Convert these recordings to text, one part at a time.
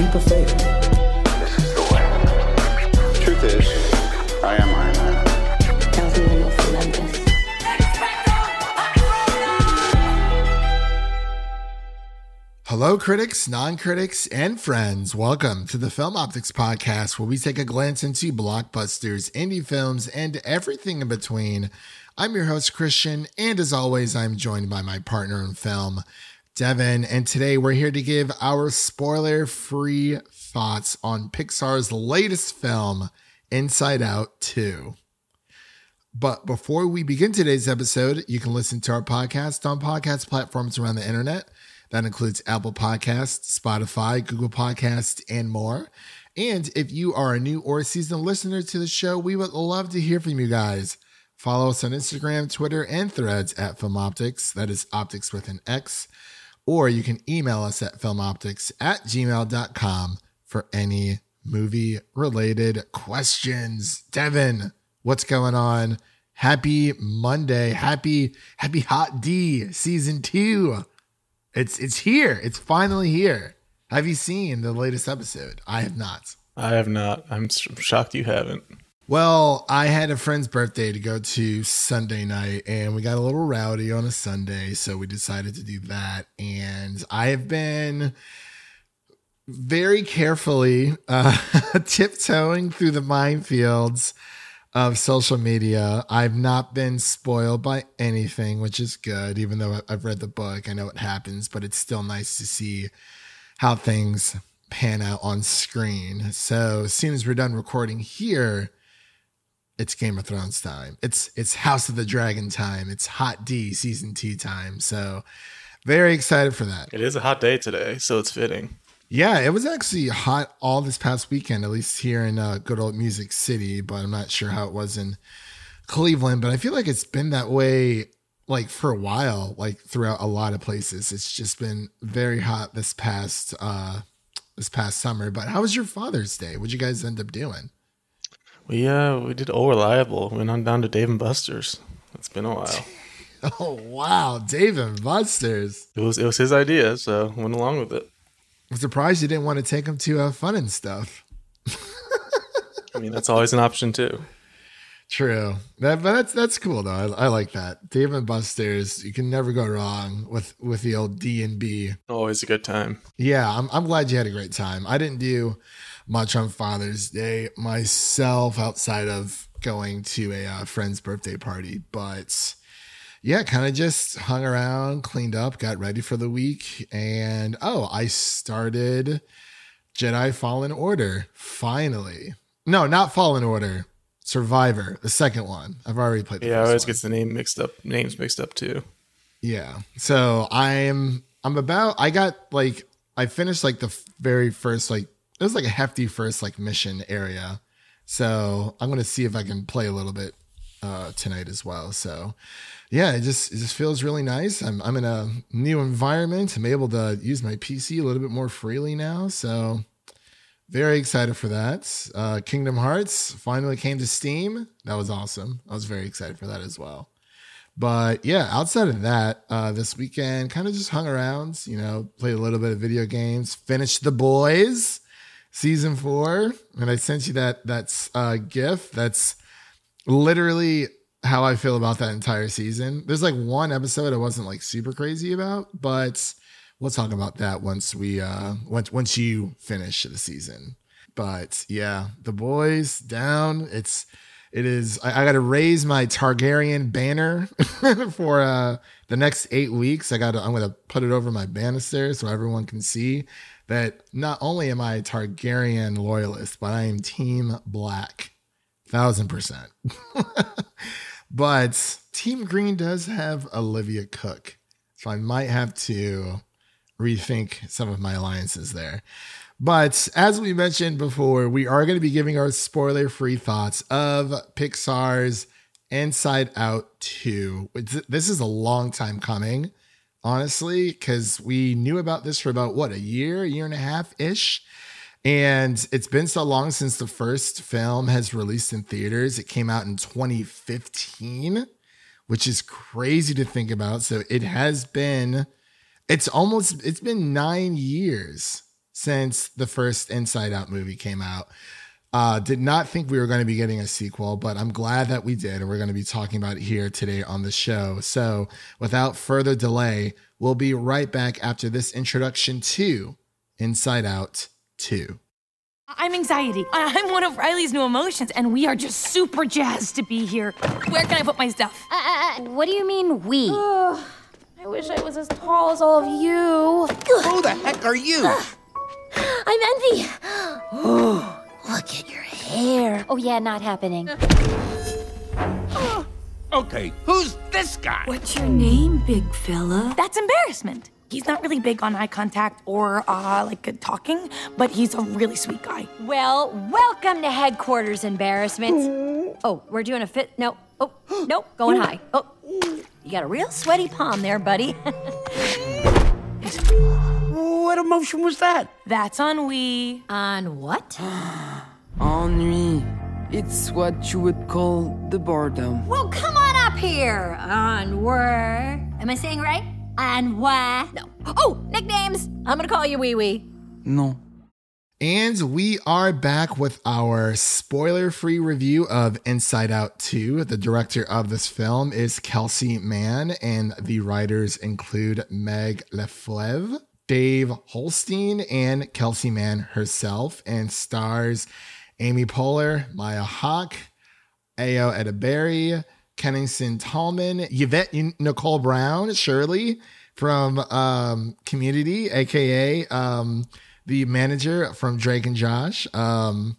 leap of faith. This is the way. Truth is, I am Iron Man. Tells me when you'll cement this. Hello, critics, non-critics, and friends. Welcome to the Film Optix podcast, where we take a glance into blockbusters, indie films, and everything in between. I'm your host, Christian, and as always, I'm joined by my partner in film, Devin, and today we're here to give our spoiler-free thoughts on Pixar's latest film, Inside Out 2. But before we begin today's episode, you can listen to our podcast on podcast platforms around the internet. That includes Apple Podcasts, Spotify, Google Podcasts, and more. And if you are a new or seasoned listener to the show, we would love to hear from you guys. Follow us on Instagram, Twitter, and Threads at Film Optix. That is Optix with an X. Or you can email us at filmoptix@gmail.com for any movie-related questions. Devin, what's going on? Happy Monday. Happy Hot D Season 2. It's here. It's finally here. Have you seen the latest episode? I have not. I have not. I'm shocked you haven't. Well, I had a friend's birthday to go to Sunday night, and we got a little rowdy on a Sunday, so we decided to do that. And I have been very carefully tiptoeing through the minefields of social media. I've not been spoiled by anything, which is good. Even though I've read the book, I know what happens, but it's still nice to see how things pan out on screen. So as soon as we're done recording here, it's Game of Thrones time. It's House of the Dragon time. It's Hot D Season 2 time. So very excited for that. It is a hot day today, so it's fitting. Yeah, it was actually hot all this past weekend, at least here in good old Music City, but I'm not sure how it was in Cleveland. But I feel like it's been that way like for a while, like throughout a lot of places. It's just been very hot this past summer. But how was your Father's Day? What'd you guys end up doing? We did All Reliable. Went on down to Dave & Buster's. It's been a while. Oh wow, Dave & Buster's. It was his idea, so went along with it. I'm surprised you didn't want to take him to Fun and Stuff. I mean, that's always an option too. True. But that's cool though. I like that. Dave & Buster's, you can never go wrong with the old D&B. Always a good time. Yeah, I'm glad you had a great time. I didn't do much on Father's Day myself outside of going to a friend's birthday party, but yeah, kind of just hung around, cleaned up, got ready for the week, and I started Jedi Fallen Order finally. No, not Fallen Order. Firever, the second one. I've already played the first I always one. get the names mixed up too. Yeah. So I finished like the very first, like, it was like a hefty first like mission area. So I'm going to see if I can play a little bit tonight as well. So yeah, it just feels really nice. I'm in a new environment. I'm able to use my PC a little bit more freely now. So very excited for that. Kingdom Hearts finally came to Steam. That was awesome. I was very excited for that as well. But yeah, outside of that, this weekend kind of just hung around, played a little bit of video games, finished The Boys season 4. And I sent you that GIF. That's literally how I feel about that entire season. There's like one episode I wasn't like super crazy about, but we'll talk about that once you finish the season. But yeah, The Boys down. It is. I got to raise my Targaryen banner for the next 8 weeks. I'm going to put it over my banister so everyone can see that not only am I a Targaryen loyalist, but I am Team Black, 1000%. But Team Green does have Olivia Cook, so I might have to rethink some of my alliances there. But as we mentioned before, we are going to be giving our spoiler-free thoughts of Pixar's Inside Out 2. This is a long time coming, honestly, because we knew about this for about, a year and a half-ish. And it's been so long since the first film has released in theaters. It came out in 2015, which is crazy to think about. So it's been 9 years since the first Inside Out movie came out. Did not think we were going to be getting a sequel, but I'm glad that we did. And we're going to be talking about it here today on the show. So without further delay, we'll be right back after this introduction to Inside Out 2. I'm anxiety. I'm one of Riley's new emotions, and we are just super jazzed to be here. Where can I put my stuff? What do you mean, we? I wish I was as tall as all of you. Who the heck are you? I'm Envy. Look at your hair. Oh, yeah, not happening. Okay, who's this guy? What's your name, big fella? That's embarrassment. He's not really big on eye contact or, good talking, but he's a really sweet guy. Well, welcome to headquarters, embarrassment. Oh, we're doing a fit. No. Oh, nope, going high. Oh, you got a real sweaty palm there, buddy. What emotion was that? That's ennui. On what? Ennui. It's what you would call the boredom. Well, come on up here. Onward. Am I saying right? Onward. No. Oh, nicknames. I'm gonna call you Wee Wee. No. And we are back with our spoiler-free review of Inside Out 2. The director of this film is Kelsey Mann, and the writers include Meg Leflevre, Dave Holstein, and Kelsey Mann herself, and stars Amy Poehler, Maya Hawke, Ayo Edebiri, Kennington Tallman, Yvette Nicole Brown, Shirley from Community, aka the manager from Drake and Josh. God,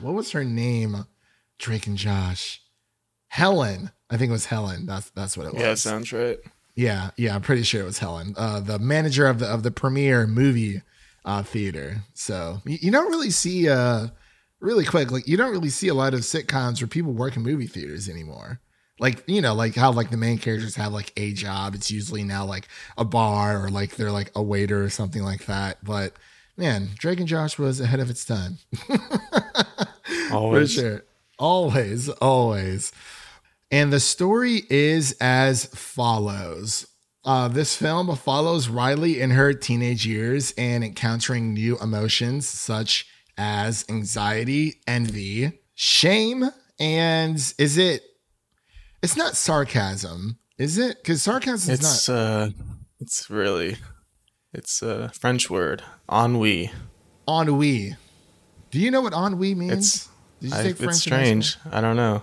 what was her name? Drake and Josh. Helen. I think it was Helen. That's what it was. Yeah, sounds right. Yeah, I'm pretty sure it was Helen. The manager of the premiere movie theater. So you don't really see really quick, like you don't really see a lot of sitcoms where people work in movie theaters anymore. Like, like how like the main characters have like a job. It's usually now like a bar or like they're like a waiter or something like that. But man, Drake and Josh was ahead of its time. Always. For sure. Always. And the story is as follows. This film follows Riley in her teenage years and encountering new emotions such as anxiety, envy, shame, and it's not sarcasm, is it? Because sarcasm is not. It's a French word, ennui. Ennui. Do you know what ennui means? Did you take French? It's strange. I don't know.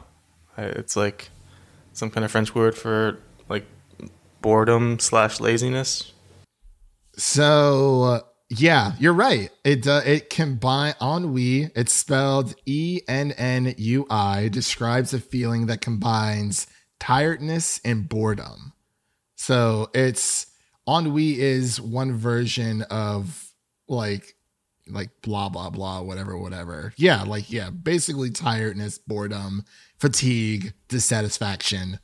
It's like some kind of French word for like boredom / laziness. So yeah, you're right. It combine ennui. It's spelled ENNUI. Describes a feeling that combines tiredness and boredom. So it's ennui is one version of like blah blah blah whatever. Yeah, basically tiredness, boredom, fatigue, dissatisfaction,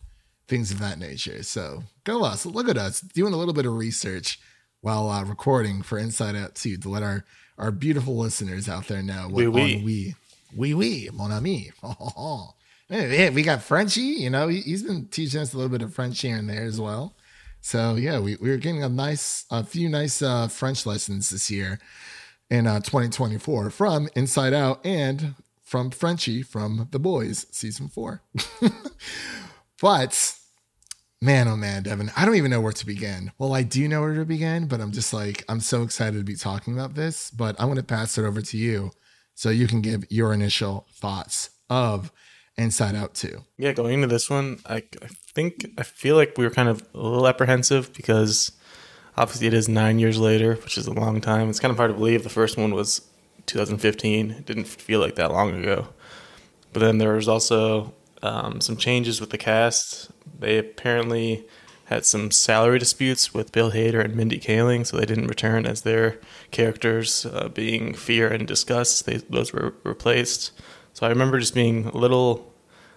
things of that nature. So go us. Look at us doing a little bit of research while recording for Inside Out 2 to let our beautiful listeners out there know what ennui. Oui, mon ami. Hey, we got Frenchie, he's been teaching us a little bit of French here and there as well. So yeah, we're getting a few nice French lessons this year in 2024 from Inside Out and from Frenchie from The Boys season 4. But man, oh man, Devin, I don't even know where to begin. Well, I do know where to begin, but I'm just I'm so excited to be talking about this, but I'm going to pass it over to you so you can give your initial thoughts of Inside Out 2. Yeah, going into this one, I feel like we were kind of a little apprehensive because obviously it is 9 years later, which is a long time. It's kind of hard to believe the first one was 2015. It didn't feel like that long ago. But then there was also some changes with the cast. They apparently had some salary disputes with Bill Hader and Mindy Kaling, so they didn't return as their characters, being Fear and Disgust. Those were replaced. So I remember just being a little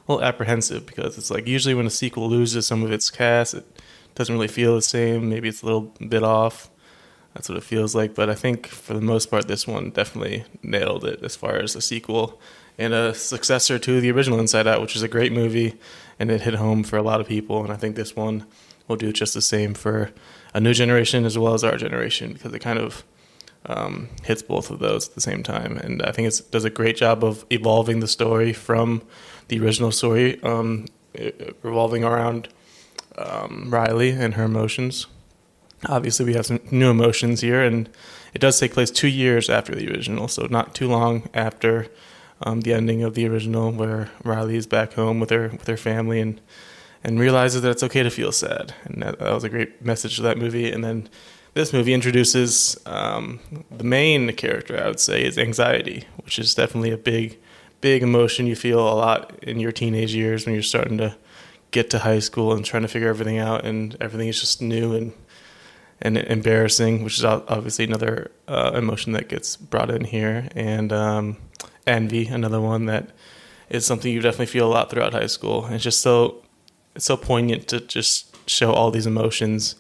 apprehensive because it's like usually when a sequel loses some of its cast, it doesn't really feel the same. Maybe it's a little bit off. That's what it feels like. But I think for the most part, this one definitely nailed it as far as a sequel and a successor to the original Inside Out, which is a great movie, and it hit home for a lot of people. And I think this one will do just the same for a new generation as well as our generation because it kind of hits both of those at the same time. And I think it does a great job of evolving the story from the original story, revolving around Riley and her emotions. Obviously, we have some new emotions here, and it does take place 2 years after the original, so not too long after the ending of the original, where Riley is back home with her family and realizes that it's okay to feel sad. And that was a great message to that movie. And then this movie introduces the main character, I would say, is anxiety, which is definitely a big emotion you feel a lot in your teenage years when you're starting to get to high school and trying to figure everything out, and everything is just new and embarrassing, which is obviously another emotion that gets brought in here. And envy, another one that is something you definitely feel a lot throughout high school. And it's just it's so poignant to just show all these emotions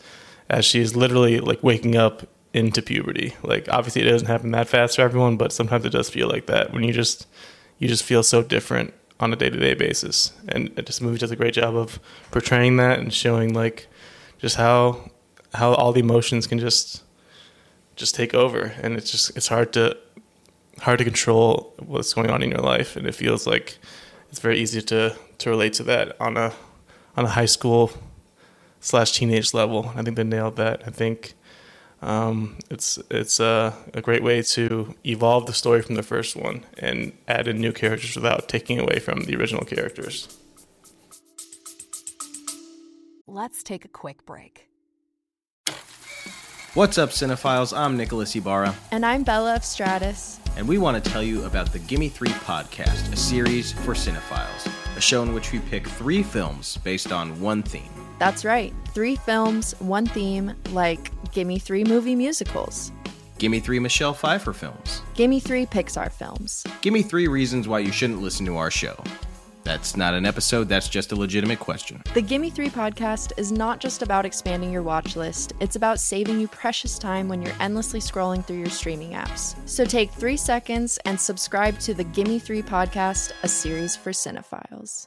as she's literally like waking up into puberty. Like, obviously it doesn't happen that fast for everyone, but sometimes it does feel like that when you just feel so different on a day-to-day basis. And this movie does a great job of portraying that and showing like just how all the emotions can just take over, and it's hard to control what's going on in your life, and it feels like it's very easy to relate to that on a high school / teenage level. I think they nailed that. I think it's a great way to evolve the story from the first one and add in new characters without taking away from the original characters. Let's take a quick break. What's up, cinephiles? I'm Nicholas Ibarra. And I'm Bella of Stratus. And we want to tell you about the Gimme 3 podcast, a series for cinephiles. A show in which we pick 3 films based on one theme. That's right. 3 films, one theme, like Gimme 3 movie musicals. Gimme 3 Michelle Pfeiffer films. Gimme 3 Pixar films. Gimme 3 reasons why you shouldn't listen to our show. That's not an episode, that's just a legitimate question. The Gimme 3 podcast is not just about expanding your watch list, it's about saving you precious time when you're endlessly scrolling through your streaming apps. So take 3 seconds and subscribe to the Gimme 3 podcast, a series for cinephiles.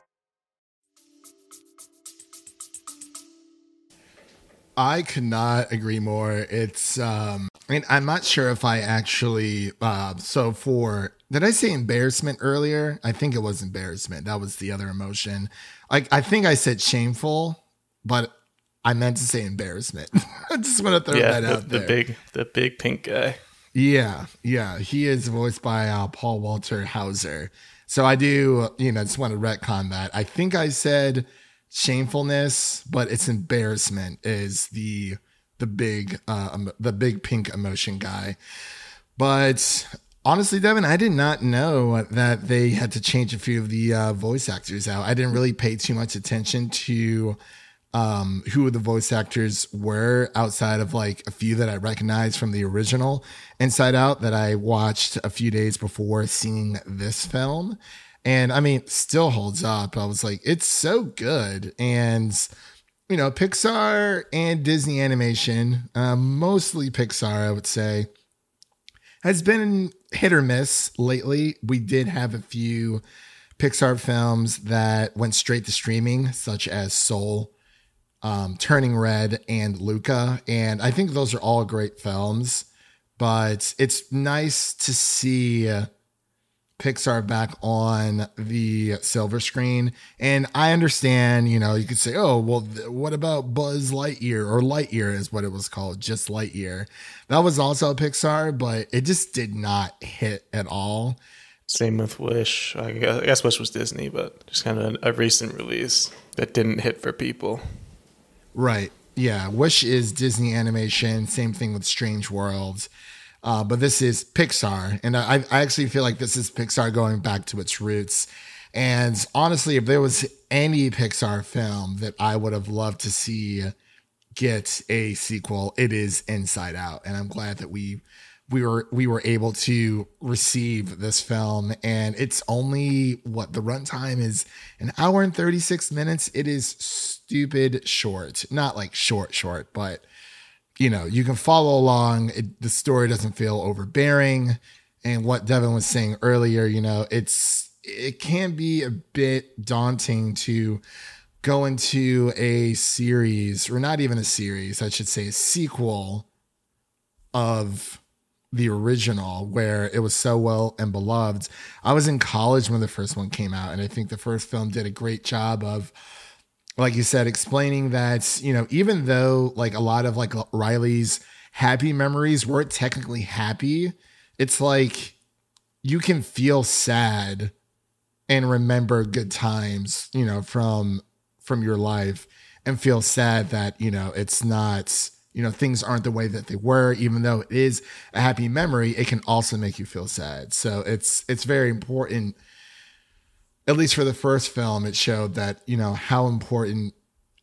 I could not agree more. It's, I'm not sure if I actually, did I say embarrassment earlier? I think it was embarrassment. That was the other emotion. I think I said shameful, but I meant to say embarrassment. I just want to throw that out there. The big pink guy. Yeah. He is voiced by Paul Walter Hauser. So I do, just want to retcon that. I think I said shamefulness, but it's embarrassment is the big pink emotion guy. But honestly, Devin, I did not know that they had to change a few of the voice actors out. I didn't really pay too much attention to who the voice actors were outside of like a few that I recognized from the original Inside Out that I watched a few days before seeing this film. And I mean, still holds up. I was like, it's so good. And, Pixar and Disney animation, mostly Pixar, I would say, has been hit or miss lately. We did have a few Pixar films that went straight to streaming, such as Soul, Turning Red, and Luca. And I think those are all great films, but it's nice to see Pixar back on the silver screen. And I understand, you could say, oh, well, what about Buzz Lightyear, or Lightyear is what it was called, just Lightyear. That was also Pixar, but it just did not hit at all. Same with Wish. I guess Wish was Disney, but just kind of a recent release that didn't hit for people. Right. Yeah. Wish is Disney animation. Same thing with Strange Worlds. But this is Pixar, and I actually feel like this is Pixar going back to its roots. And honestly, if there was any Pixar film that I would have loved to see get a sequel, it is Inside Out. And I'm glad that we were able to receive this film. And it's only the runtime is 1 hour and 36 minutes. It is stupid short, not like short, but you can follow along. The story doesn't feel overbearing. And what Devin was saying earlier, it can be a bit daunting to go into a series, or not even a series, I should say a sequel of the original, where it was so well and beloved. I was in college when the first one came out, and I think the first film did a great job of, like you said, explaining that, you know, even though like a lot of like Riley's happy memories weren't technically happy, it's like you can feel sad and remember good times, you know, from your life, and feel sad that, you know, it's not, you know, things aren't the way that they were. Even though it is a happy memory, it can also make you feel sad. So it's very important. At least for the first film, it showed that, you know, how important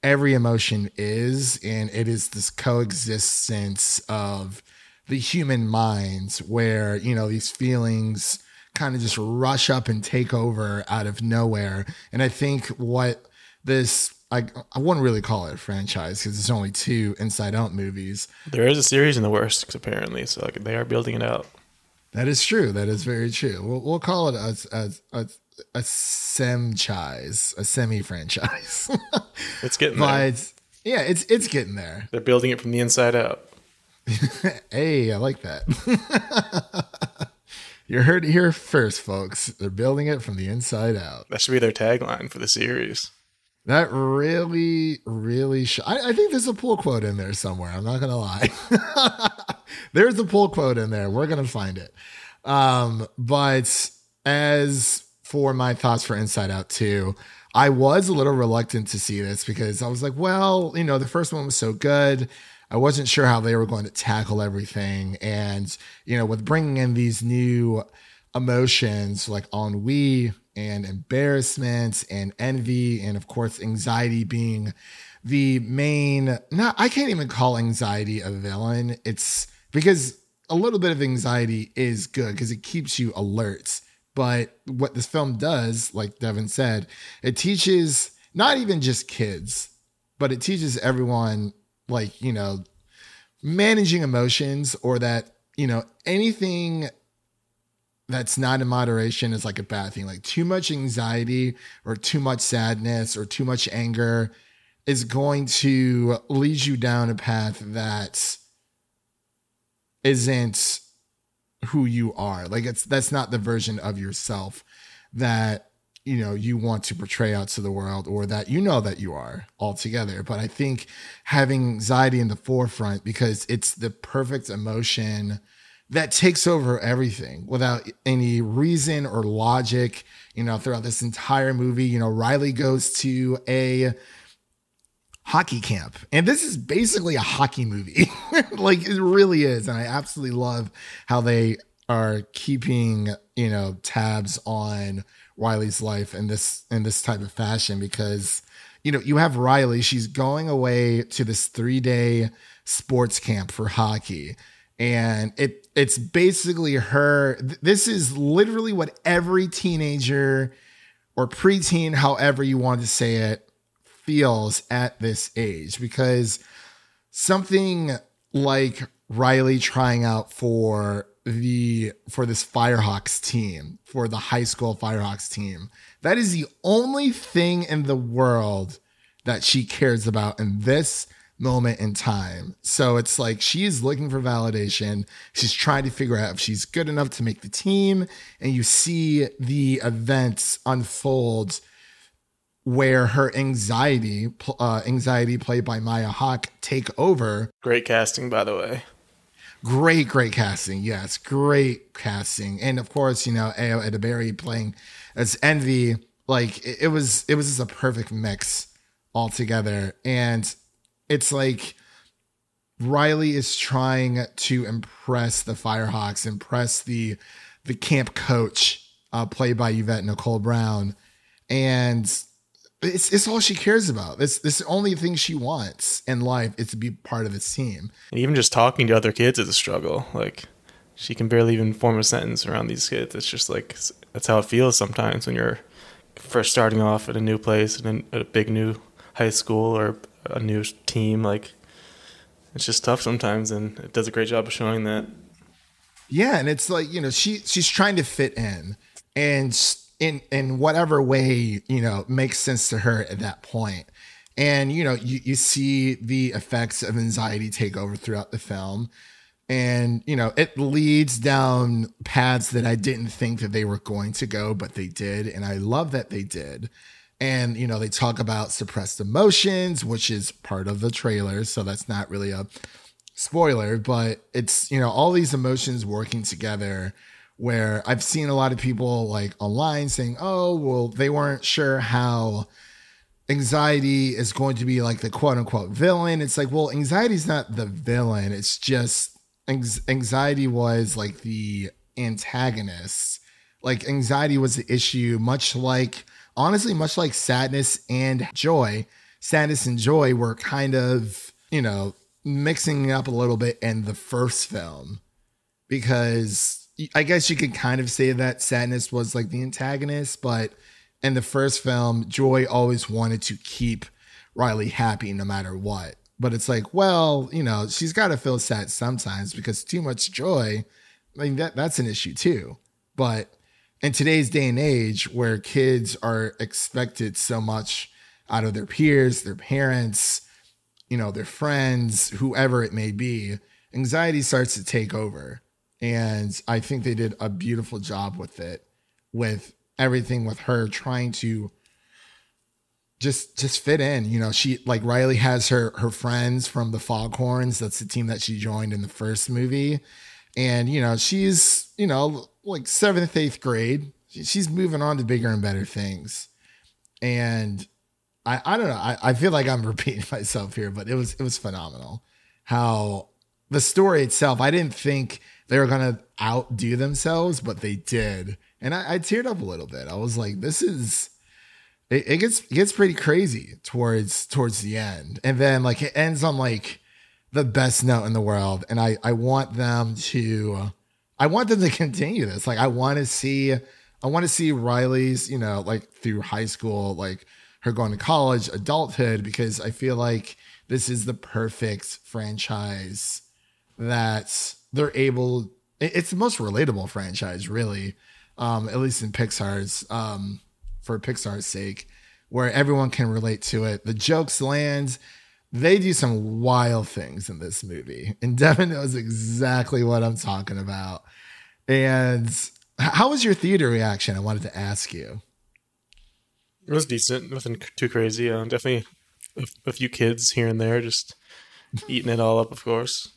every emotion is, and it is this coexistence of the human minds where, you know, these feelings kind of just rush up and take over out of nowhere. And I think what this, I wouldn't really call it a franchise because it's only 2 Inside Out movies. There is a series in the works, apparently, so like, they are building it out. That is true. That is very true. We'll call it a semchise, a semi-franchise. It's getting there. But yeah, it's getting there. They're building it from the inside out. Hey, I like that. You heard it here first, folks. They're building it from the inside out. That should be their tagline for the series. That really, really I think there's a pull quote in there somewhere. I'm not going to lie. There's a pull quote in there. We're going to find it. But as for my thoughts for Inside Out 2, I was a little reluctant to see this because I was like, well, you know, the first one was so good. I wasn't sure how they were going to tackle everything. And, you know, with bringing in these new emotions like ennui and embarrassment and envy, and of course, anxiety being the main, I can't even call anxiety a villain. It's because a little bit of anxiety is good because it keeps you alert. But what this film does, like Devin said, it teaches not even just kids, but it teaches everyone, like, you know, managing emotions, or that, you know, anything that's not in moderation is like a bad thing. Like too much anxiety or too much sadness or too much anger is going to lead you down a path that isn't who you are. Like that's not the version of yourself that, you know, you want to portray out to the world, or that you know that you are altogether. But I think having anxiety in the forefront, because it's the perfect emotion that takes over everything without any reason or logic. You know, throughout this entire movie, you know, Riley goes to a hockey camp, and this is basically a hockey movie. Like it really is. And I absolutely love how they are keeping, you know, tabs on Riley's life in this type of fashion, because, you know, you have Riley, she's going away to this 3-day sports camp for hockey. And it's basically her. This is literally what every teenager or preteen, however you want to say it, feels at this age, because something like Riley trying out for this Firehawks team, for the high school Firehawks team, that is the only thing in the world that she cares about in this moment in time. So it's like she's looking for validation. She's trying to figure out if she's good enough to make the team. And you see the events unfold where her anxiety played by Maya Hawke, take over. Great casting, by the way. Great casting. Yes, great casting. And of course, you know, Ayo Edebiri playing as Envy. Like it was just a perfect mix altogether. And it's like Riley is trying to impress the Firehawks, impress the camp coach, played by Yvette Nicole Brown. And it's all she cares about. It's the only thing she wants in life is to be part of this team. And even just talking to other kids is a struggle. Like she can barely even form a sentence around these kids. It's just like, that's how it feels sometimes when you're first starting off at a new place and at a big new high school or a new team. Like it's just tough sometimes, and it does a great job of showing that. Yeah, and it's like, you know, she's trying to fit in, and in whatever way, you know, makes sense to her at that point. And, you know, you see the effects of anxiety take over throughout the film. And, you know, it leads down paths that I didn't think that they were going to go, but they did. And I love that they did. And, you know, they talk about suppressed emotions, which is part of the trailer. So that's not really a spoiler, but it's, you know, all these emotions working together, where I've seen a lot of people like online saying, oh, well, they weren't sure how anxiety is going to be like the quote unquote villain. It's like, well, anxiety is not the villain. It's just anxiety was like the antagonist. Like anxiety was the issue, much like sadness and joy. Sadness and joy were kind of, you know, mixing it up a little bit in the first film, because I guess you could kind of say that sadness was like the antagonist, but in the first film, joy always wanted to keep Riley happy no matter what. But it's like, well, you know, she's got to feel sad sometimes, because too much joy, I mean, that's an issue too. But in today's day and age, where kids are expected so much out of their peers, their parents, you know, their friends, whoever it may be, anxiety starts to take over. And I think they did a beautiful job with it, with everything, with her trying to just fit in. You know, she, like, Riley has her friends from the Foghorns. That's the team that she joined in the first movie. And, you know, she's, you know, like 7th, 8th grade. She's moving on to bigger and better things. And I don't know. I feel like I'm repeating myself here, but it was phenomenal how the story itself, I didn't think they were going to outdo themselves, but they did. And I teared up a little bit. I was like, this is, it gets pretty crazy towards the end. And then like it ends on like the best note in the world. And I want them to continue this. Like I want to see Riley's, you know, like through high school, like her going to college, adulthood, because I feel like this is the perfect franchise that they're able, it's the most relatable franchise, really, at least in Pixar's, for Pixar's sake, where everyone can relate to it. The jokes land. They do some wild things in this movie, and Devin knows exactly what I'm talking about. And how was your theater reaction? I wanted to ask you. It was decent, nothing too crazy. Definitely a few kids here and there, just eating it all up, of course.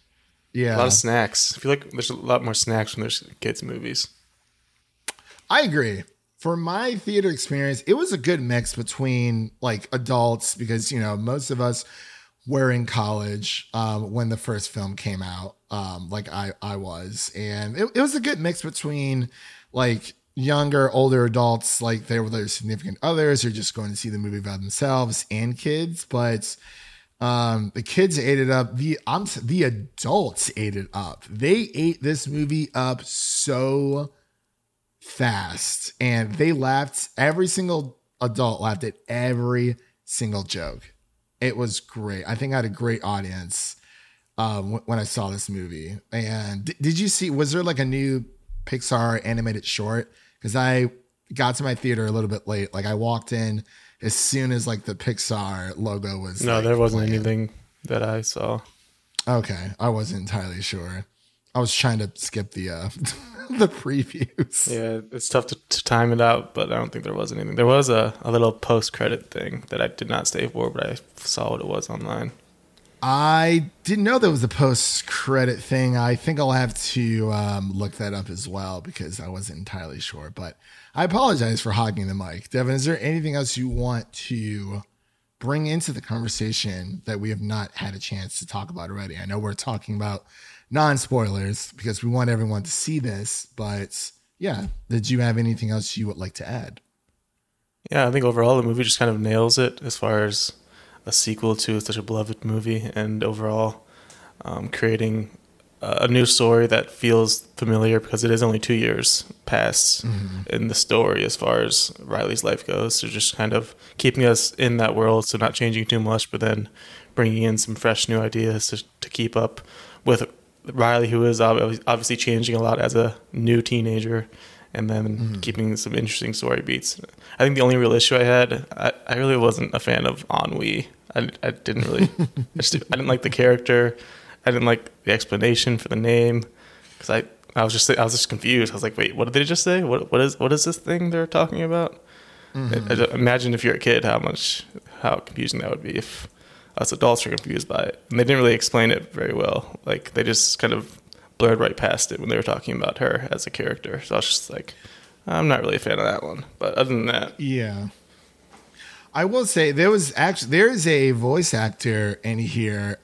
Yeah. A lot of snacks. I feel like there's a lot more snacks when there's kids' movies. I agree. For my theater experience, it was a good mix between like adults, because, you know, most of us were in college when the first film came out, like I was. And it was a good mix between like younger, older adults, like they were their significant others, or just going to see the movie by themselves, and kids. But the kids ate it up. The adults ate it up. They ate this movie up so fast, and they laughed. Every single adult laughed at every single joke. It was great. I think I had a great audience when I saw this movie. And did you see, was there like a new Pixar animated short? Because I got to my theater a little bit late. Like I walked in as soon as like the Pixar logo was. No, like, there wasn't playing. anything that I saw. Okay, I wasn't entirely sure. I was trying to skip the the previews. Yeah, it's tough to time it out, but I don't think there was anything. There was a little post-credit thing that I did not stay for, but I saw what it was online. I didn't know there was a post-credit thing. I think I'll have to look that up as well, because I wasn't entirely sure. But I apologize for hogging the mic. Devin, is there anything else you want to bring into the conversation that we have not had a chance to talk about already? I know we're talking about non-spoilers because we want everyone to see this, but yeah, did you have anything else you would like to add? Yeah, I think overall the movie just kind of nails it as far as a sequel to such a beloved movie, and overall creating a new story that feels familiar, because it is only 2 years past in the story as far as Riley's life goes. So just kind of keeping us in that world, so not changing too much, but then bringing in some fresh new ideas to keep up with Riley, who is obviously changing a lot as a new teenager, and then keeping some interesting story beats. I think the only real issue I had, I really wasn't a fan of Ennui. I didn't really, I didn't like the character. I didn't like the explanation for the name because I was just confused. I was like, wait, what did they just say? What is this thing they're talking about? Mm-hmm. Imagine if you're a kid, how confusing that would be if us adults are confused by it. And they didn't really explain it very well. Like, they just kind of blurred right past it when they were talking about her as a character. So I was just like, I'm not really a fan of that one. But other than that, yeah. I will say there is a voice actor in here.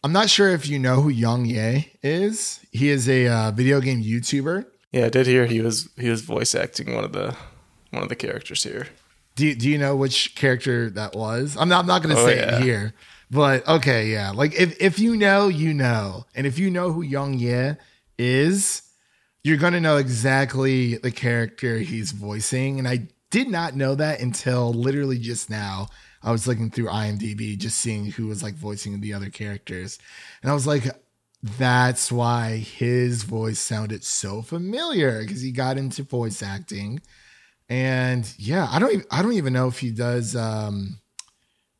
I'm not sure if you know who Young Ye is. He is a video game YouTuber. Yeah, I did hear he was voice acting one of the characters here. Do you know which character that was? I'm not going to say it here, but okay, yeah. Like if you know, you know, and if you know who Young Ye is, you're going to know exactly the character he's voicing. And I did not know that until literally just now. I was looking through IMDb, just seeing who was like voicing the other characters, and I was like, that's why his voice sounded so familiar, because he got into voice acting. And yeah, I don't even know if he does. I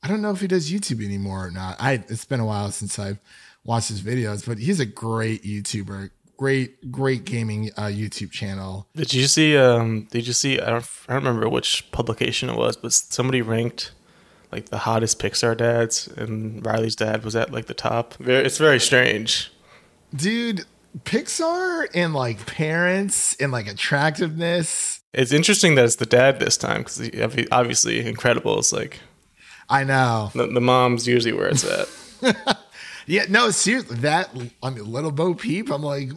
don't know if he does YouTube anymore or not. It's been a while since I've watched his videos, but he's a great YouTuber, great gaming YouTube channel. Did you see? I don't remember which publication it was, but somebody ranked like the hottest Pixar dads, and Riley's dad was at like the top. It's very strange. Dude, Pixar and like parents and like attractiveness. It's interesting that it's the dad this time, because obviously Incredibles, like, I know. The mom's usually where it's at. Yeah, no, seriously, Little Bo Peep, I'm like,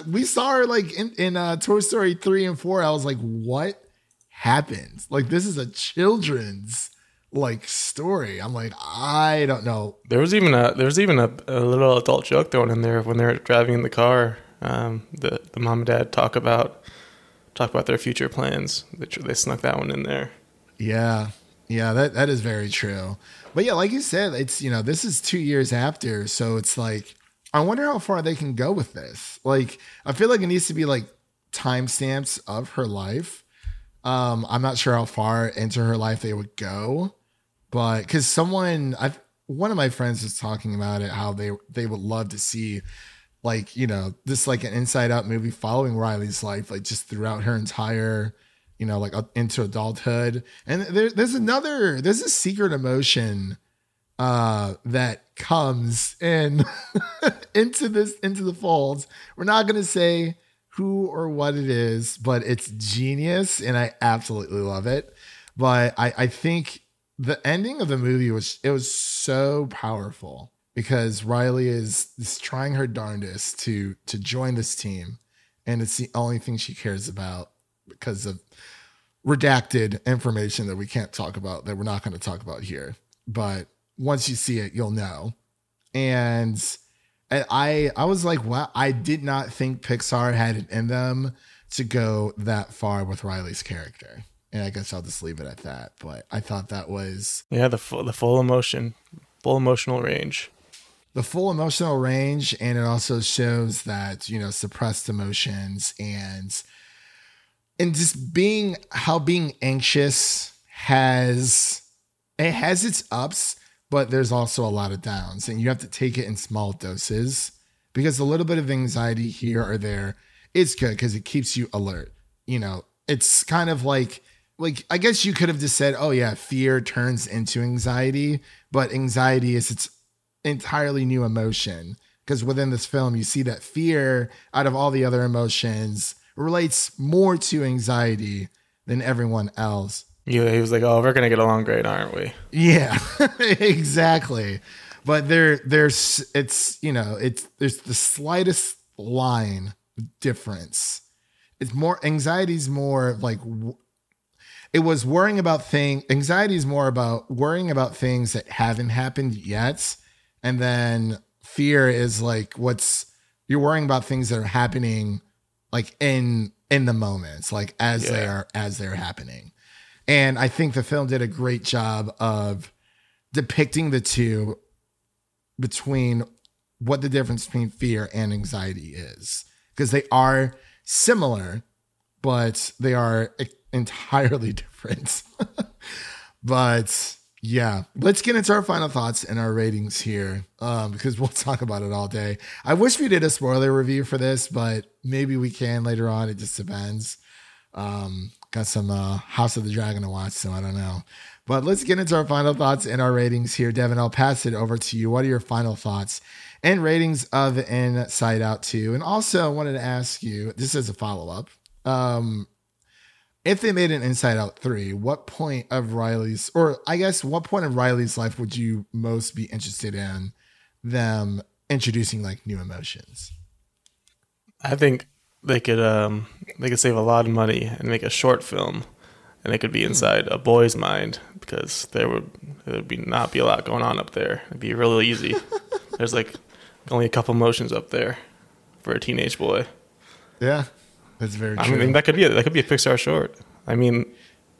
we saw her like in Toy Story 3 and 4. I was like, what happened? Like, this is a children's like story. I'm like, I don't know. There was even a little adult joke thrown in there when they're driving in the car. The mom and dad talk about their future plans. They snuck that one in there. Yeah, that is very true. But yeah, like you said, it's, this is 2 years after, so it's like, I wonder how far they can go with this. Like, I feel like it needs to be like timestamps of her life. I'm not sure how far into her life they would go, but because one of my friends was talking about it, how they would love to see like, this like an Inside Out movie following Riley's life, like just throughout her entire, like into adulthood. And there's a secret emotion that comes in into the folds. We're not going to say who or what it is, but it's genius, and I absolutely love it. But I think the ending of the movie was so powerful, because Riley is trying her darndest to join this team, and it's the only thing she cares about, because of redacted information that we can't talk about, that we're not going to talk about here. But once you see it, you'll know. And I was like, wow, I did not think Pixar had it in them to go that far with Riley's character. And I guess I'll just leave it at that. But I thought that was... Yeah, the full emotional range. The full emotional range, and it also shows that, suppressed emotions and just being anxious has its ups, but there's also a lot of downs, and you have to take it in small doses, because a little bit of anxiety here or there is good, because it keeps you alert. It's kind of like I guess you could have just said, oh yeah, fear turns into anxiety, but anxiety is its entirely new emotion, because within this film, you see that fear, out of all the other emotions, relates more to anxiety than everyone else. Yeah, he was like, "Oh, we're gonna get along great, aren't we?" Yeah, exactly. But there's the slightest line difference. It's more, anxiety's more like, it was worrying about things. Anxiety is more about worrying about things that haven't happened yet, and then fear is like you're worrying about things that are happening, like in the moments, like as they're happening. And I think the film did a great job of depicting the two, between what the difference between fear and anxiety is, because they are similar, but they are entirely different. But Yeah, let's get into our final thoughts and our ratings here, because we'll talk about it all day. I wish we did a spoiler review for this, but maybe we can later on. It just depends. Got some House of the Dragon to watch, so I don't know. But let's get into our final thoughts and our ratings here. Devin, I'll pass it over to you. What are your final thoughts and ratings of Inside Out 2? And also, I wanted to ask you, this as a follow-up, if they made an Inside Out 3, what point of Riley's life would you most be interested in them introducing like new emotions? I think they could save a lot of money and make a short film, and it could be inside a boy's mind, because there would not be a lot going on up there. It'd be really easy. There's like only a couple emotions up there for a teenage boy. Yeah. That's very true. I mean, that could be a Pixar short. I mean,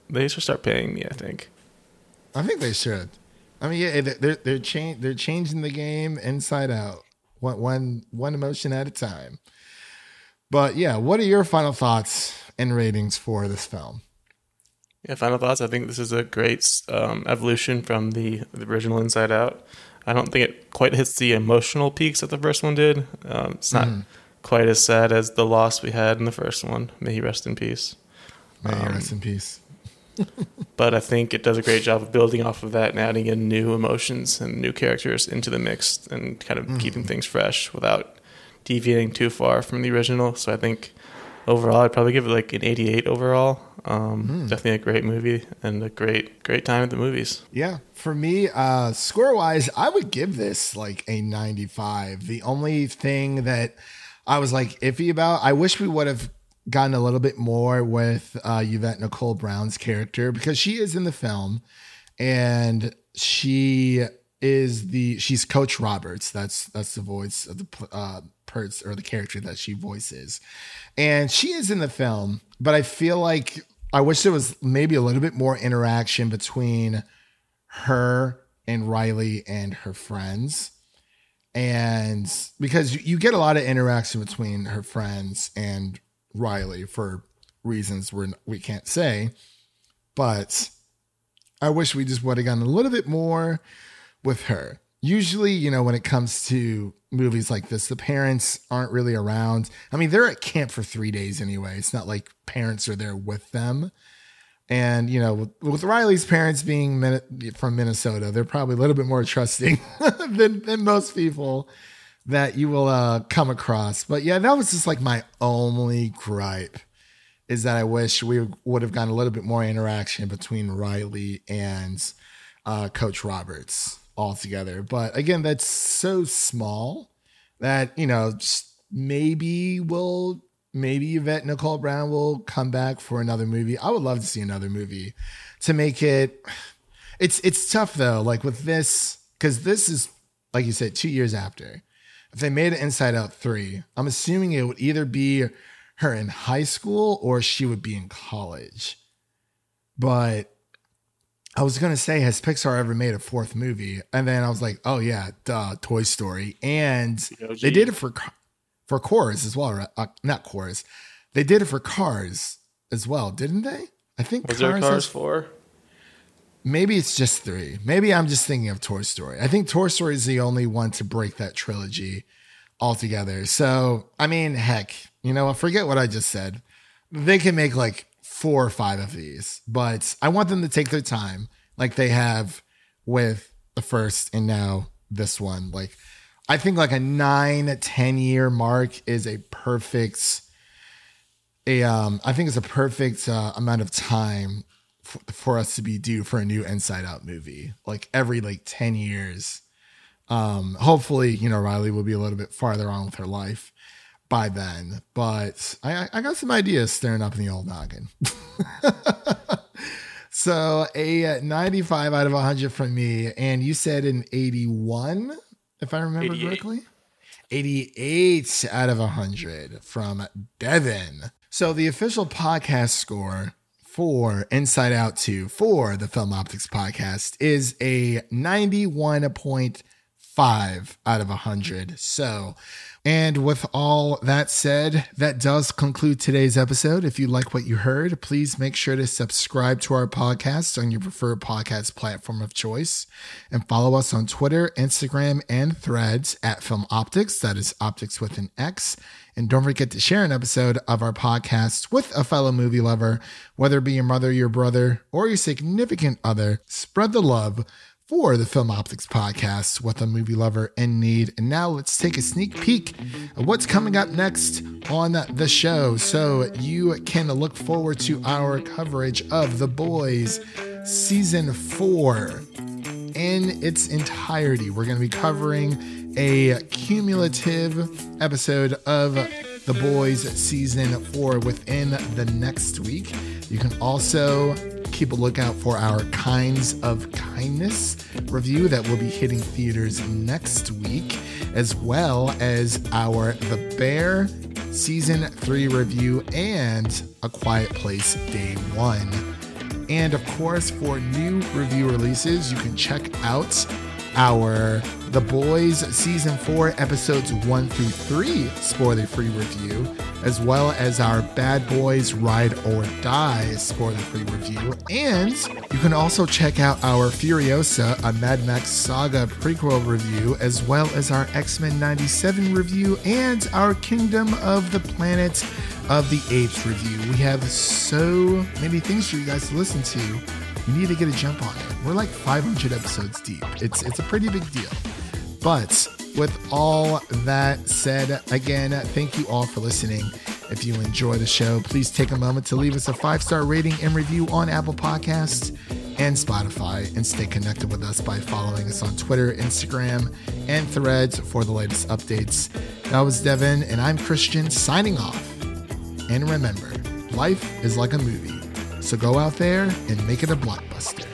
they should start paying me, I think. I think they should. I mean, yeah, they're changing the game inside out, one emotion at a time. But yeah, what are your final thoughts and ratings for this film? Yeah, final thoughts. I think this is a great evolution from the original Inside Out. I don't think it quite hits the emotional peaks that the first one did. It's not quite as sad as the loss we had in the first one. May he rest in peace. May he rest in peace. But I think it does a great job of building off of that and adding in new emotions and new characters into the mix and kind of keeping things fresh without deviating too far from the original. So I think overall, I'd probably give it like an 88 overall. Definitely a great movie and a great time at the movies. Yeah, for me, score-wise, I would give this like a 95. The only thing that I was like iffy about, I wish we would have gotten a little bit more with Yvette Nicole Brown's character, because she is in the film and she's Coach Roberts. That's the voice of the or the character that she voices, and she is in the film. But I feel like I wish there was maybe a little bit more interaction between her and Riley and her friends. And because you get a lot of interaction between her friends and Riley for reasons we can't say, but I wish we just would have gotten a little bit more with her. Usually, when it comes to movies like this, the parents aren't really around. I mean, they're at camp for 3 days anyway. It's not like parents are there with them. And, with Riley's parents being from Minnesota, they're probably a little bit more trusting than most people that you will come across. But yeah, that was just like my only gripe, is that I wish we would have gotten a little bit more interaction between Riley and Coach Roberts altogether. But again, that's so small that, just maybe Yvette Nicole Brown will come back for another movie. I would love to see another movie to make it. It's tough though, like with this, because this is, like you said, 2 years after. If they made it Inside Out 3, I'm assuming it would either be her in high school or she would be in college. But I was going to say, has Pixar ever made a fourth movie? And then I was like, oh yeah, duh, Toy Story. And they did it for Cars as well, right? Not Cars. They did it for Cars as well, didn't they? I think was there Cars 4? Maybe it's just 3. Maybe I'm just thinking of Toy Story. I think Toy Story is the only one to break that trilogy altogether. So, I mean, heck, forget what I just said. They can make like 4 or 5 of these, but I want them to take their time like they have with the first and now this one. Like, I think like a 9-10 year mark is a perfect, I think it's a perfect amount of time for us to be due for a new Inside Out movie, like every 10 years. Hopefully, Riley will be a little bit farther on with her life by then, but I got some ideas stirring up in the old noggin. So a 95 out of 100 from me. And you said an 81, if I remember 88. correctly. 88 out of 100 from Devin. So the official podcast score for Inside Out 2 for the Film Optix podcast is a 91.5 5 out of 100. So, and with all that said, that does conclude today's episode. If you like what you heard, please make sure to subscribe to our podcast on your preferred podcast platform of choice and follow us on Twitter, Instagram, and Threads at Film Optix. That is Optix with an X. And don't forget to share an episode of our podcast with a fellow movie lover, whether it be your mother, your brother, or your significant other. Spread the love for the Film Optix podcast with a movie lover in need. And now let's take a sneak peek of what's coming up next on the show, so you can look forward to our coverage of The Boys Season 4 in its entirety. We're going to be covering a cumulative episode of The Boys Season 4 within the next week. You can also keep a lookout for our Kinds of Kindness review that will be hitting theaters next week, as well as our The Bear Season 3 review and A Quiet Place Day 1. And of course, for new review releases, you can check out our The Boys Season 4 Episodes 1 through 3 spoiler-free review, as well as our Bad Boys Ride or Die spoiler-free review. And you can also check out our Furiosa, a Mad Max Saga prequel review, as well as our X-Men 97 review and our Kingdom of the Planet of the Apes review. We have so many things for you guys to listen to. You need to get a jump on it. We're like 500 episodes deep. It's a pretty big deal. But with all that said, again, thank you all for listening. If you enjoy the show, please take a moment to leave us a 5-star rating and review on Apple Podcasts and Spotify, and stay connected with us by following us on Twitter, Instagram, and Threads for the latest updates. That was Devin, and I'm Christian, signing off. And remember, life is like a movie, so go out there and make it a blockbuster.